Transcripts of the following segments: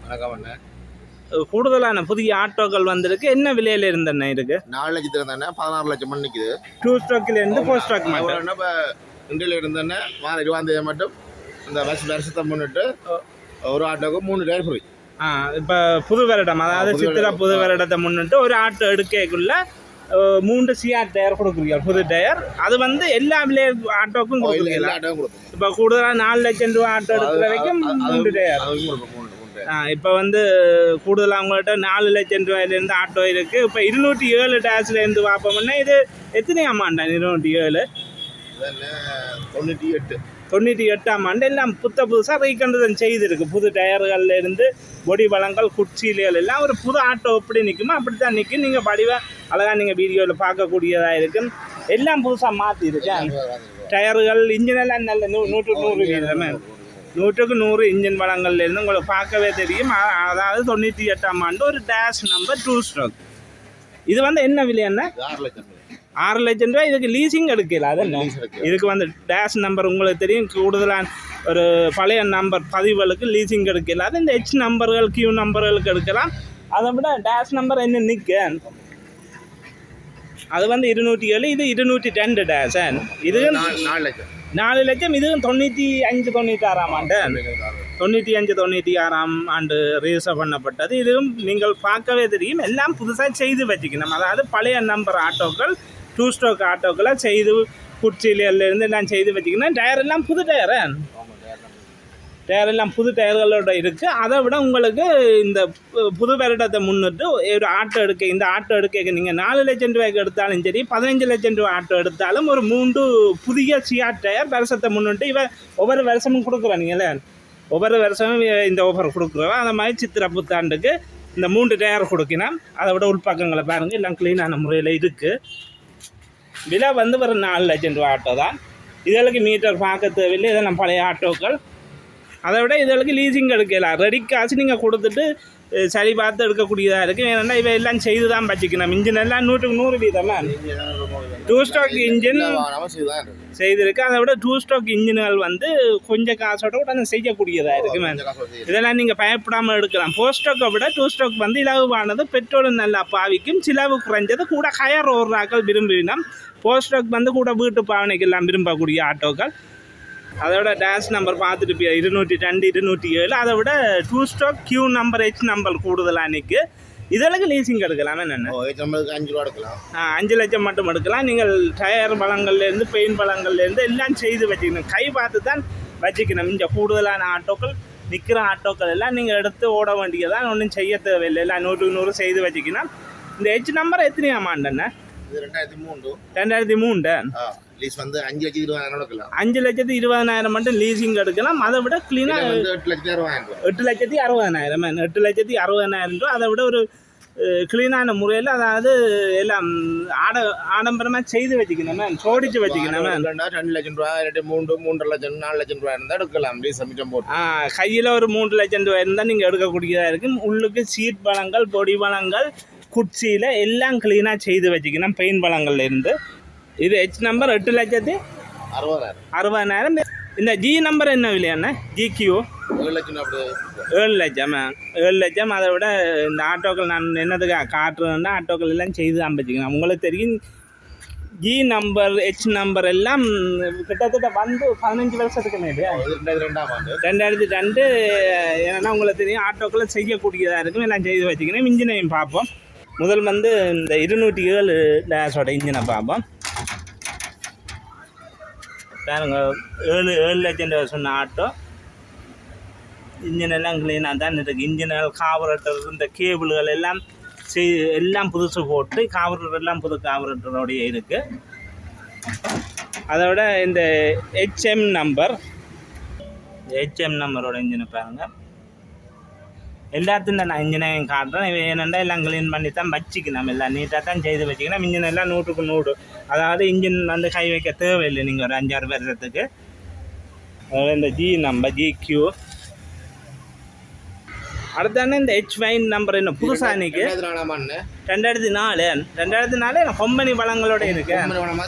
வணக்கம் அண்ணே. கூடுதலான புதிய ஆட்டோக்கள் வந்திருக்கு. என்ன விலையில இருந்தண்ணே இருக்கு? 4 லட்சத்துக்கு தானே 16 லட்சம் மணி நிற்குது. 2 ஸ்டாக்ல இருந்து 4 ஸ்டாக் மட்டும். இப்போ இண்டியில் இருந்தேன்னா மாத 20 மட்டும் இந்த வருஷத்தை முன்னிட்டு ஒரு ஆட்டோக்கு 3 டயர் ஃப்ரீ. இப்போ புது வருடம், அதாவது சித்திரா புது வருடத்தை முன்னிட்டு ஒரு ஆட்டோ எடுக்கக்குள்ள 3 சிஆர் டயர் கொடுக்குறீங்க, புது டயர். அது வந்து எல்லா ஆட்டோக்கும் கொடுக்குறீங்க. இப்போ கூடுதலாக 4 லட்சம் ரூபா ஆட்டோ எடுக்கிற வரைக்கும் 3 டயர். இப்போ வந்து கூடுதலாக அவங்கள்ட்ட 4 லட்சம் ரூபாயிலேருந்து ஆட்டோ இருக்குது. இப்போ 207 டயர்ஸ்லேருந்து பார்ப்போம்னா இது எத்தனை அமௌண்டா? 207 98ஆம் ஆண்டு எல்லாம் புதுசாக ரீகண்டதன் செய்திருக்கு. புது டயர்கள்லேருந்து பொடி வளங்கள் குச்சியில்கள் எல்லாம் ஒரு புது ஆட்டோ எப்படி நிற்குமோ அப்படி தான் நிற்கும். நீங்கள் படிவாக அழகாக நீங்கள் வீடியோவில் பார்க்கக்கூடியதாக இருக்கும். எல்லாம் புதுசாக மாற்றிருக்கேன். டயர்கள் இன்ஜினெல்லாம் நல்ல 100 வீதமே 100க்கு 100 இன்ஜின் வளங்கள்லேருந்து உங்களுக்கு பார்க்கவே தெரியும். அதாவது 98ஆம் ஆண்டு ஒரு டேஷ் நம்பர் 2 ஸ்ட்ரோக். இது வந்து என்ன விலை? என்ன 6 லட்சம் ரூபாய். இதுக்கு லீசிங் எடுக்கல. அது என்ன இதுக்கு வந்து டேஷ் நம்பர் உங்களுக்கு தெரியும். கூடுதலான ஒரு பழைய நம்பர் பதிவுகளுக்கு லீசிங் எடுக்கல. அது இந்த H நம்பர்கள் Q நம்பர்களுக்கு எடுக்கலாம். அதை விட டேஷ் நம்பர் என்ன நிற்க அது வந்து 207. இது 202 டேஷ். இது 4 லட்சம். இதுவும் 95-96ஆம் ஆண்டு 95-96ஆம் ஆண்டு ரிஜிஸ்டர் பண்ணப்பட்டது. இதுவும் நீங்கள் பார்க்கவே தெரியும். எல்லாம் புதுசாக செய்து வச்சுக்கணும். அதாவது பழைய நம்பர் ஆட்டோக்கள் 2 ஸ்ட்ரோக் ஆட்டோக்களை செய்து குச்சியிலேருந்து எல்லாம் செய்து வச்சுக்கணும். டயர் எல்லாம் புது டயர் எல்லாம் புது டயர்களோட இருக்குது. அதை விட உங்களுக்கு இந்த புது வருடத்தை முன்னிட்டு ஒரு ஆட்டோ இந்த ஆட்டோ எடுக்க நீங்கள் 4 லட்சம் ரூபாய்க்கு எடுத்தாலும் சரி, 15 லட்சம் ரூபா ஆட்டோ எடுத்தாலும் ஒரு 3 புதிய சிஆர் டயர் வருஷத்தை முன்னிட்டு ஒவ்வொரு வருஷமும் கொடுக்குறோம். நீங்களே ஒவ்வொரு வருஷமும் இந்த ஆஃபர் கொடுக்குறோம். அந்த மாதிரி சித்திரை புத்தாண்டுக்கு இந்த 3 டயர் கொடுக்கணும். அதை விட உள்பக்கங்களை பாருங்கள், எல்லாம் க்ளீனான முறையில் இருக்குது. விலை வந்து ஒரு 4 லட்சம் ரூபா ஆட்டோ தான். இதற்கு மீட்டர் பார்க்க தேவையில்லை. இதெல்லாம் பழைய ஆட்டோக்கள். அதை விட இதற்கு லீசிங் எடுக்கலாம். ரெடி காசு நீங்கள் கொடுத்துட்டு சரி பார்த்து எடுக்கக்கூடியதாக இருக்குது. ஏன்னா இவை எல்லாம் செய்து தான் வச்சுக்கணும். இன்ஜின் எல்லாம் 100க்கு 100 வீதமா 2 ஸ்டாக் இன்ஜின் செய்திருக்கு. அதை விட 2 ஸ்டாக் இன்ஜின்கள் வந்து கொஞ்சம் காசோட கூட செய்யக்கூடியதாக இருக்குது. இதெல்லாம் நீங்கள் பயப்படாமல் எடுக்கலாம். 4 ஸ்டாக்கை விட 2 ஸ்டாக் வந்து இலகுவானது. பெட்ரோலும் நல்லா பாவிக்கும். சிலவு குறைஞ்சது. கூட ஹையர் ஓடுறாக்கள் விரும்பினோம். 4 ஸ்டாக் வந்து கூட வீட்டு பாவனைக்கு எல்லாம் விரும்பக்கூடிய ஆட்டோக்கள். அதோட டேஷ் நம்பர் பார்த்துட்டு 202 207. அதை விட 2 stock Q number H number கூடுதலாக நிற்கு. இதற்கு லீசிங் எடுக்கலாம். என்னென்ன 5 ரூபா எடுக்கலாம். 5 லட்சம் மட்டும் எடுக்கலாம். நீங்கள் டயர் பழங்கள்லேருந்து பெயின் பழங்கள்லேருந்து எல்லாம் செய்து வச்சுக்கணும். கை பார்த்து தான் வச்சுக்கணும். இங்கே கூடுதலான ஆட்டோக்கள் நிற்கிற ஆட்டோக்கள் எல்லாம் நீங்கள் எடுத்து ஓட வேண்டியதான். ஒன்றும் செய்ய தேவையில்லை. எல்லாம் 100க்கு 100 செய்து வச்சுக்கணும். இந்த H நம்பர் எத்தனையாம் ஆண்டுண்ணே? 2003. லீஸ் வந்து 5,20,000 எடுக்கலாம். 5,20,000 மட்டும் லீசிங் எடுக்கலாம். அதை விட கிளீனாக 8,60,000 8,60,000 ரூபா. அதை விட ஒரு கிளீனான முறையில், அதாவது எல்லாம் ஆடம்பரமாக செய்து வச்சுக்கணும். சோடிச்சு வச்சுக்கணும். 2 லட்சம் ரூபா 3 லட்சம் 4 லட்சம் ரூபா இருந்தால் எடுக்கலாம். லீஸ் மிச்சம் போட்டு கையில் ஒரு 3 லட்சம் ரூபா இருந்தால் நீங்கள் எடுக்கக்கூடியதாக இருக்கும். உள்ளுக்கு சீட் பழங்கள் பொடி பழங்கள் குச்சியில் எல்லாம் கிளீனாக செய்து வச்சுக்கணும். பெயின் பழங்கள்லேருந்து. இது H நம்பர் 8,60,000. இந்த G நம்பர் என்ன விலையாண்ணா? GQ 7 லட்சம். அதை விட இந்த ஆட்டோக்கள் நான் என்னதுக்காக காட்டுறதுன்னா ஆட்டோக்கள் எல்லாம் செய்து தான் வச்சுக்கணும். உங்களுக்கு தெரியும். G நம்பர் H நம்பர் எல்லாம் கிட்டத்தட்ட வந்து 15 வருஷத்துக்கு மேலே 2002. ஏன்னா உங்களுக்கு தெரியும் ஆட்டோக்களை செய்யக்கூடியதாக இருக்கும். எல்லாம் செய்து வச்சுக்கணும். இன்ஜினையும் பார்ப்போம். முதல் வந்து இந்த 207 டேஷோட இன்ஜினை பார்ப்போம். பாருங்க, 7 லட்சம் ரூபா சொன்ன ஆட்டோ. இன்ஜின் எல்லாம் க்ளீனாக தான் இருக்குது. இன்ஜின்கள் கார்பரேட்டர் இந்த கேபிள்கள் எல்லாம் புதுசு போட்டு கார்பரேட்டர் எல்லாம் புது கார்பரேட்டரோடைய இருக்குது. அதோட இந்த HM நம்பரோட இன்ஜினை பாருங்கள். எல்லாத்தையும் நான் இன்ஜினையும் காட்டுறேன். ஏனெண்டா எல்லாம் க்ளீன் பண்ணி தான் வச்சுக்கணும். எல்லாம் நீட்டாக தான் செய்து வச்சுக்கணும். இன்ஜின் எல்லாம் 100க்கு 100. அதாவது இன்ஜின் வந்து கை வைக்க தேவையில்லை நீங்கள் ஒரு 5-6 வருஷத்துக்கு. அதோட இந்த G நம்பர் GQ. அடுத்தானே இந்த HY நம்பர் என்ன புதுசாக இன்னைக்கு 2004 கம்பெனி வளங்களோட இருக்கு.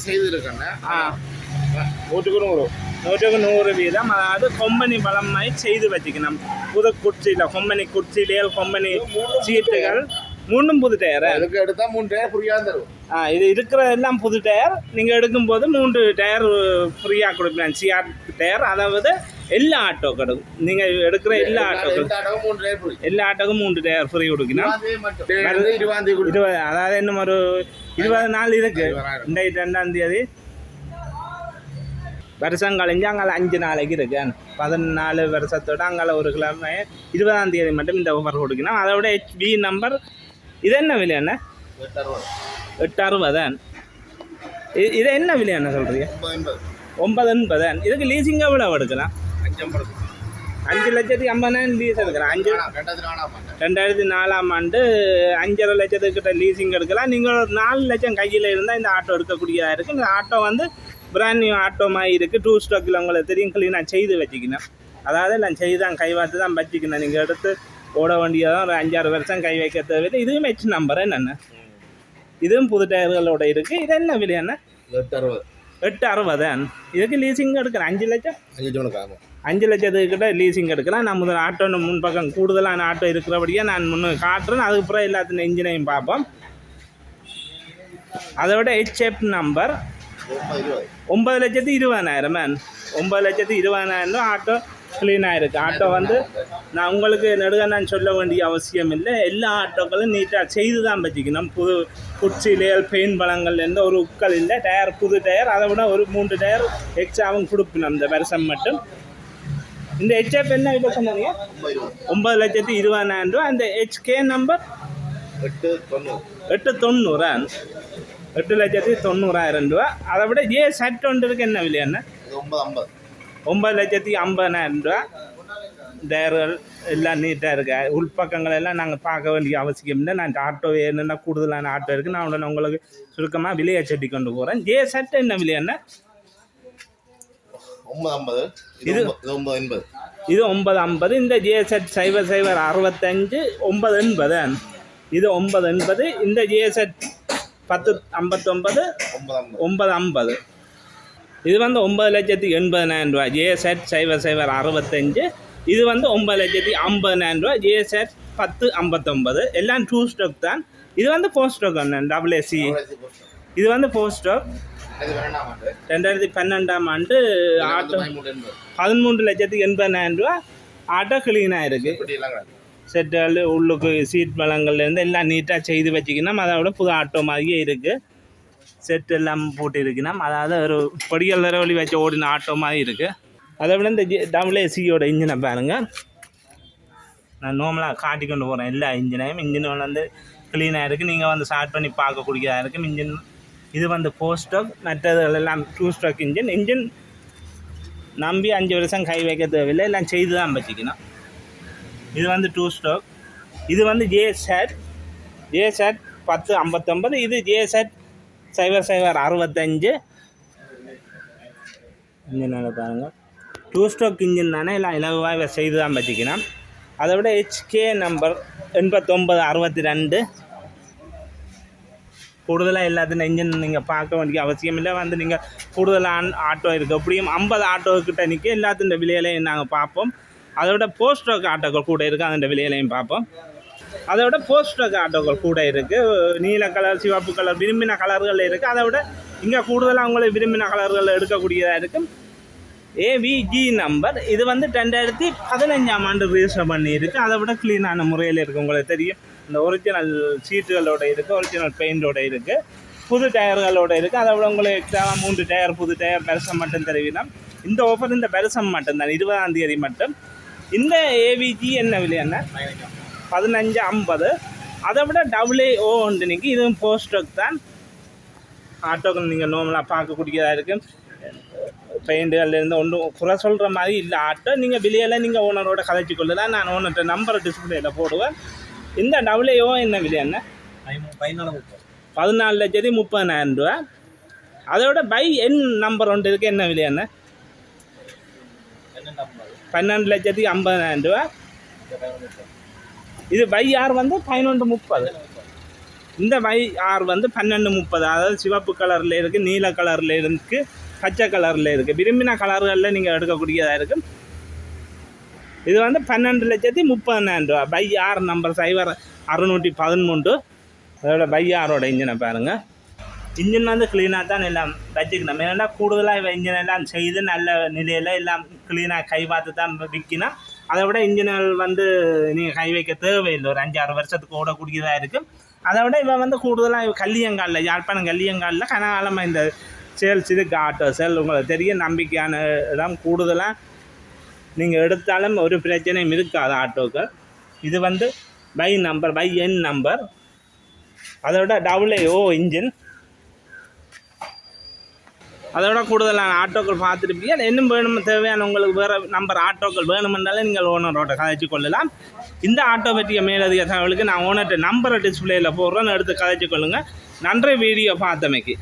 செய்து இருக்கேன். 100க்கு 100 100%. அதாவது கொம்பனி பலமாய் செய்து வச்சுக்கணும். புது குச்சியில் கொம்பனி குச்சியிலே கொம்பனி சீட்டுகள் மூணும் புது டயர். அதுக்கு எடுத்தால் 3 டயர் ஃப்ரீயாக தரும். இது இருக்கிறதெல்லாம் புது டயர். நீங்கள் எடுக்கும்போது 3 டயர் ஃப்ரீயாக கொடுக்கலாம். சிஆர் டயர், அதாவது எல்லா ஆட்டோக்களும் நீங்கள் எடுக்கிற எல்லா ஆட்டோக்களும் 3 டயர் ஃப்ரீ. எல்லா ஆட்டோக்கும் 3 டயர் ஃப்ரீ கொடுக்கணும். 20 அதாவது இன்னும் ஒரு 20 நாள் இருக்கு. இந்த 2ஆம் தேதி வருஷம் கழிஞ்சு அங்கே 5 நாளைக்கு இருக்கு. 14 வருஷத்தோட அங்கே ஒரு கிழமை 20ஆம் தேதி மட்டும் இந்த ஓஃபர் கொடுக்கணும். அதோட HB நம்பர் இது என்ன விலையாண்ணே? 860. இது என்ன விலையாண்ணே சொல்கிறீங்க? 980. இதுக்கு லீசிங் எவ்வளோ எடுக்கலாம்? 5,50,000 லீஸ் எடுக்கலாம். 2004ஆம் ஆண்டு 5,5 லட்சத்துக்கிட்ட லீசிங் எடுக்கலாம். நீங்கள் ஒரு 4 லட்சம் கையில் இருந்தால் இந்த ஆட்டோ எடுக்கக்கூடியதாக இருக்குது. இந்த ஆட்டோ வந்து பிராண்ட் நியூ ஆட்டோ மாதிரி இருக்குது. 2 ஸ்டாக்கில் உங்களுக்கு தெரியும், க்ளீனாக செய்து வச்சுக்கணும். அதாவது நான் செய்து தான் கை பார்த்து தான் வச்சுக்கணும். நீங்கள் எடுத்து ஓட வேண்டியதான். ஒரு 5-6 வருஷம் கை வைக்க தேவையில்லை. இதுவும் H நம்பர் என்னென்ன, இதுவும் புது டயர்களோட இருக்குது. இது என்ன விலையாண்ணே? 860. இதுக்கு லீசிங் எடுக்கலாம். 5 லட்சம் 5 லட்சத்துக்கிட்ட லீசிங் எடுக்கலாம். நான் முதல் ஆட்டோ முன்பக்கம் கூடுதலான ஆட்டோ இருக்கிறபடியாக நான் முன்னே காட்டுறேன். அதுக்கப்புறம் எல்லாத்தின் இன்ஜினையும் பார்ப்போம். அதோட HF நம்பர் 9,20,000. 9,20,000 ஆட்டோ க்ளீனாக இருக்குது. ஆட்டோ வந்து நான் உங்களுக்கு நெடுக நான் சொல்ல வேண்டிய அவசியம் இல்லை. எல்லா ஆட்டோக்களும் நீட்டாக செய்து தான் வச்சுக்கணும். புது குச்சிலேல் பெயின் பழங்கள் எந்த ஒரு உட்கள் இல்லை. டயர் புது டயர், அதை விட ஒரு 3 டயர் எக்ஸ்ட்ராவும் கொடுக்கணும் இந்த வருஷம் மட்டும். இந்த HF என்ன இப்போ சொன்னீங்க? 9,20,000. அந்த HK நம்பர் 890. 8,90,000 ரூபா. அதை விட செட் ஒன்று இருக்கு. என்ன விலையாண்ணே? 9,50,000 டயர்கள் எல்லாம் நீட்டாக இருக்கு. உள்பக்கங்கள் எல்லாம் நாங்கள் பார்க்க வேண்டிய அவசியம் இல்லை. நான் ஆட்டோ என்னென்னா கூடுதலான ஆட்டோ இருக்குது. நான் உடனே உங்களுக்கு சுருக்கமாக விலையை செட்டி கொண்டு போகிறேன். செட் என்ன விலையாண்ணே? 950. இது 980. இது 950. இந்த செட் 0065 980. இது 980. இந்த செட் 1059 950. இது வந்து 9,80,000 ரூபா. செட் 0065. இது வந்து 9,50,000 ரூபா. செட் 1059. எல்லாம் 2 ஸ்டாக் தான். இது வந்து 4 ஸ்டாக் அண்ணன். AC. இது வந்து 4 ஸ்டாக். 2012ஆம் ஆண்டு ஆட்டோ 13,80,000 ரூபா. ஆட்டோ க்ளீனாக இருக்குது. செட்டுகள் உள்ளுக்கு சீட் பழங்கள்லேருந்து எல்லாம் நீட்டாக செய்து வச்சுக்கணும். அதை விட புது ஆட்டோ மாதிரியே இருக்குது. செட் எல்லாம் போட்டு இருக்கணும். அதாவது ஒரு பொடிகள் வழி வச்சு ஓடின ஆட்டோ மாதிரி இருக்குது. அதை விட இந்த ACயோட இன்ஜினை பாருங்கள். நான் நார்மலாக காட்டி கொண்டு போகிறேன் எல்லா இன்ஜினையும். இன்ஜின் வந்து க்ளீனாக இருக்குது. நீங்கள் வந்து ஸ்டார்ட் பண்ணி பார்க்கக்கூடியதாக இருக்குது. இன்ஜின் இது வந்து 4 ஸ்டாக். மற்றதெல்லாம் 2 ஸ்டாக் இன்ஜின் நம்பி 5 வருஷம் கை வைக்க தேவையில்லை. எல்லாம் செய்து தான் வச்சுக்கணும். இது வந்து 2 ஸ்டாக். இது வந்து செட் 1059. இது செட் 0065. இன்ஜினால் பாருங்கள் 2 ஸ்டாக் இன்ஜின் தானே. எல்லாம் இலவாக செய்து தான் வச்சுக்கணும். அதை விட HK நம்பர் 8962. கூடுதலாக எல்லாத்தையும் இன்ஜின் நீங்கள் பார்க்க வேண்டிய அவசியம் இல்லை. வந்து நீங்கள் கூடுதலான ஆட்டோ இருக்குது. அப்படியும் 50 ஆட்டோக்கிட்ட நிற்க எல்லாத்தின் விலையிலையும் நாங்கள் பார்ப்போம். அதோட போஸ்ட் ஸ்டாக் ஆட்டோக்கள் கூட இருக்குது. அதோட விலையிலையும் பார்ப்போம். அதோட போஸ்ட் ஸ்டாக் ஆட்டோக்கள் கூட இருக்குது. நீல கலர், சிவப்பு கலர், விரும்பின கலர்கள் இருக்குது. அதை விட இங்கே கூடுதலாக உங்களை விரும்பின கலர்கள் எடுக்கக்கூடியதாக இருக்கும். AVG number. இது வந்து 2015ஆம் ஆண்டு ரிஜிஸ்டர் பண்ணியிருக்கு. அதை விட க்ளீனான முறையில் இருக்குது. உங்களுக்கு தெரியும், இந்த ஒரிஜினல் சீட்டுகளோட இருக்குது, ஒரிஜினல் பெயிண்டோட இருக்குது, புது டயர்களோட இருக்குது. அதை விட உங்களுக்கு எக்ஸ்ட்ராவாக 3 டயர் புது டயர் வருஷம் மட்டும் தருவினோம். இந்த ஆஃபர் இந்த வருஷம் மட்டும்தான், 20ஆம் தேதி மட்டும். இந்த AVG என்ன விலையாண்ணா? 1550. அதை விட AA ஒன்று நிற்கி. இதுவும் போஸ்ட் ஸ்டாக் தான். ஆட்டோக்கள் நீங்கள் நார்மலாக பார்க்கக்கூடியதாக இருக்குது. பெயிண்டுகள்லேருந்து ஒன்றும் குறை சொல்கிற மாதிரி இல்லை. ஆட்டோ நீங்கள் விலையில் நீங்கள் ஓனரோட கதைச்சி கொள்ளலாம். நான் ஓனர்கிட்ட நம்பரை டிஸ்பிளேயில் போடுவேன். இந்த AA என்ன விலையாண்ணா? 14,30,000 ரூபா. அதோட பை என் நம்பர் ஒன்று இருக்குது. என்ன விலையாண்ணா? 12,50,000 ரூபா. இது பை ஆர் வந்து 11,30. இந்த பை ஆர் வந்து 12,30. அதாவது சிவப்பு கலரில் இருக்குது, நீல கலரில் இருக்குது, பச்சை கலரில் இருக்குது. விரும்பின கலர்களில் நீங்கள் எடுக்கக்கூடியதாக இருக்கும். இது வந்து 12,30,000 ரூபா. பை ஆர் நம்பர் 0613. அதோட பை ஆரோட இன்ஜினை பாருங்கள். இன்ஜின் வந்து க்ளீனாக தான் எல்லாம் வச்சுக்கணும். ஏன்னா கூடுதலாக இவன் இன்ஜின் எல்லாம் செய்து நல்ல நிலையில் எல்லாம் க்ளீனாக கை பார்த்து தான் விற்கணும். அதை விட இன்ஜின்கள் வந்து நீங்கள் கை வைக்க தேவையில்லை. ஒரு 5-6 வருஷத்துக்கு ஓடக்கூடியதாக இருக்கும். அதை விட இவன் வந்து கூடுதலாக கல்லியங்காலில், யாழ்ப்பாணம் கல்லியங்காலில் கனகாலமாக இந்த சேல்ஸ் இதுக்கு ஆட்டோ சேல் உங்களுக்கு தெரிய நம்பிக்கையான இடம். கூடுதலாக நீங்கள் எடுத்தாலும் ஒரு பிரச்சனையும் இருக்காது ஆட்டோக்கள். இது வந்து பை என் நம்பர். அதோட AAO இன்ஜின். அதோட கூடுதலான ஆட்டோக்கள் பார்த்துருப்பீங்க. இன்னும் வேணும் தேவையான உங்களுக்கு வேறு நம்பர் ஆட்டோக்கள் வேணுமென்றாலும் நீங்கள் ஓனரோட கதைச்சு கொள்ளலாம். இந்த ஆட்டோ பற்றிய மேலதிக தகவலுக்கு நான் ஓனர்கிட்ட நம்பரை டிஸ்பிளேயில் போடுறேன்னு எடுத்து கதைச்சு கொள்ளுங்கள். நன்றி வீடியோ பார்த்தமைக்கு.